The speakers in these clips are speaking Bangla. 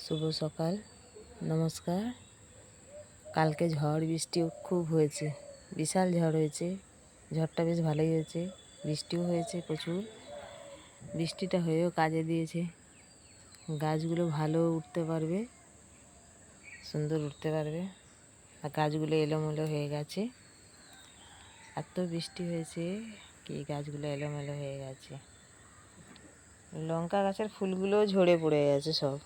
শুভ সকাল, নমস্কার। কালকে ঝড় বৃষ্টি খুব হয়েছে, বিশাল ঝড় হয়েছে। ঝড়টা বেশ ভালোই হয়েছে, বৃষ্টিও হয়েছে প্রচুর। বৃষ্টিটা হয়েও কাজে দিয়েছে, গাছগুলো ভালো উঠতে পারবে, সুন্দর উঠতে পারবে। আর গাছগুলো এলোমেলো হয়ে গেছে, এত বৃষ্টি হয়েছে কি গাছগুলো এলোমেলো হয়ে গেছে। লঙ্কা গাছের ফুলগুলোও ঝরে পড়ে গেছে সব।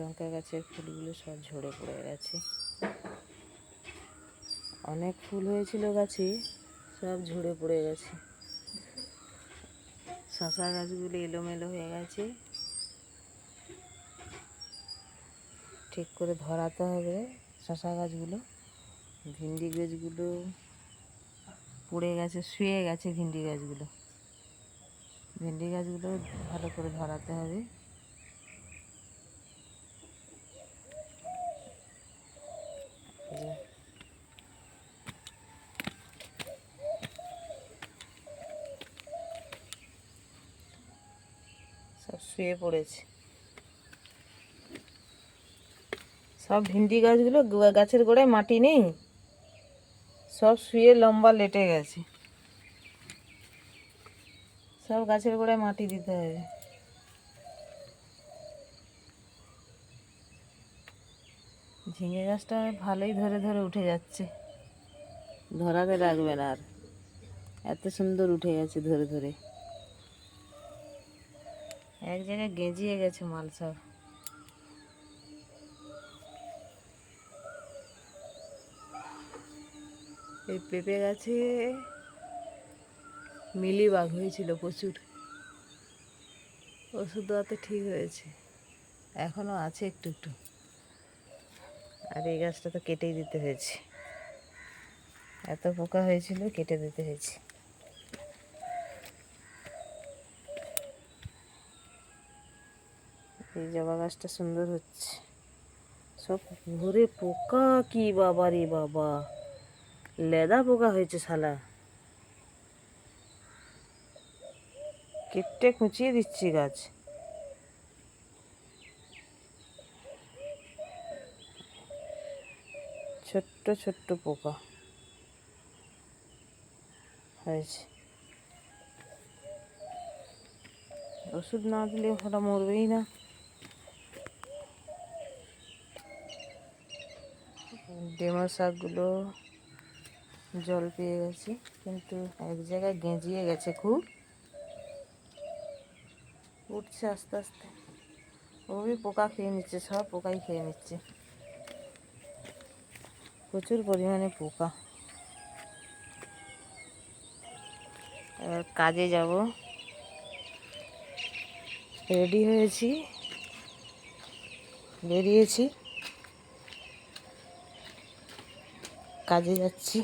লঙ্কা গাছের ফুলগুলো সব ঝরে পড়ে গেছে। অনেক ফুল হয়েছিল গাছে, সব ঝরে পড়ে গেছে। শশা গাছগুলো এলোমেলো হয়ে গেছে, ঠিক করে ধরাতে হবে শশা গাছগুলো। ভিন্ডি গাছগুলো পড়ে গেছে, শুয়ে গেছে ভিন্ডি গাছগুলো। ভিন্ডি গাছগুলো ভালো করে ধরাতে হবে। সব শুয়ে পড়েছে, সব ভিন্ডি গাছগুলো গাছের গোড়ায় মাটি নেই, সব শুয়ে লম্বা লেটে গেছে। সব গাছের গোড়ায় মাটি দিতে হবে। ঝিঙে গাছটা ভালোই ধরে ধরে উঠে যাচ্ছে, ধরাতে রাখবে না আর, এত সুন্দর উঠে গেছে ধরে ধরে। এক জায়গায় গেঁজিয়ে গেছে মাল সব। এই পেঁপে গাছে মিলিবাগ হয়েছিল প্রচুর, ওষুধ দেওয়াতে ঠিক হয়েছে, এখনো আছে একটু একটু। আর এই গাছটা তো কেটেই দিতে হয়েছে, এত পোকা হয়েছিল, কেটে দিতে হয়েছে। এই জবা গাছটা সুন্দর হচ্ছে, সব ভরে পোকা। কি বাবা রে বাবা, লেদা পোকা হয়েছে শালা, কেটে খুঁচিয়ে দিচ্ছি গাছ। ছোট্ট ছোট্ট পোকা হয়েছে, ওষুধ না দিলে ওটা মরবেই না। ডেমো শাকগুলো জল পেয়ে গেছে, কিন্তু এক জায়গায় গেঁজিয়ে গেছে খুব, উঠছে আস্তে আস্তে। ওই পোকা খেয়ে নিচ্ছে, সব পোকাই খেয়ে নিচ্ছে, প্রচুর পরিমাণে পোকা। এবার কাজে যাব, রেডি হয়েছি, বেরিয়েছি, কাজে যাচ্ছি।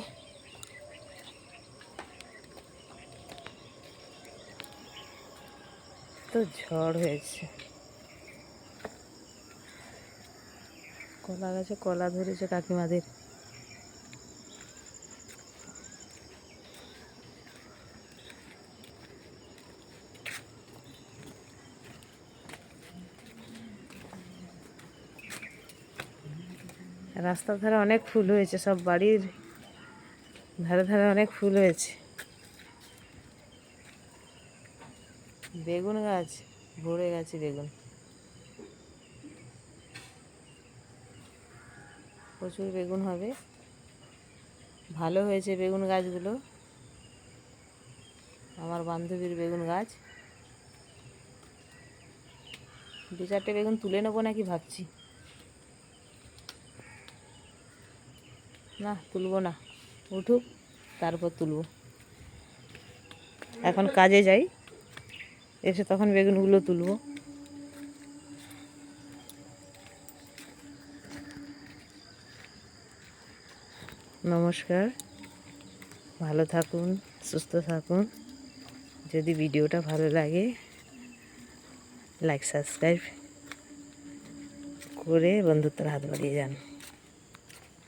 তো ঝড় হয়েছে, কলা গাছে কলা ধরেছে কাকিমাদের। রাস্তার ধারে অনেক ফুল হয়েছে, সব বাড়ির ধারে ধারে অনেক ফুল হয়েছে। বেগুন গাছ ভরে গেছে, বেগুন প্রচুর বেগুন হবে, ভালো হয়েছে বেগুন গাছগুলো। আমার বান্ধবীর বেগুন গাছ, দু চারটে বেগুন তুলে নেবো নাকি ভাবছি। না, তুলবো না, উঠুক তারপর তুলবো। এখন কাজে যাই, এসে তখন বেগুনগুলো তুলবো। নমস্কার, ভালো থাকুন, সুস্থ থাকুন। যদি ভিডিওটা ভালো লাগে, লাইক সাবস্ক্রাইব করে বন্ধুত্বের হাত বাড়িয়ে যান।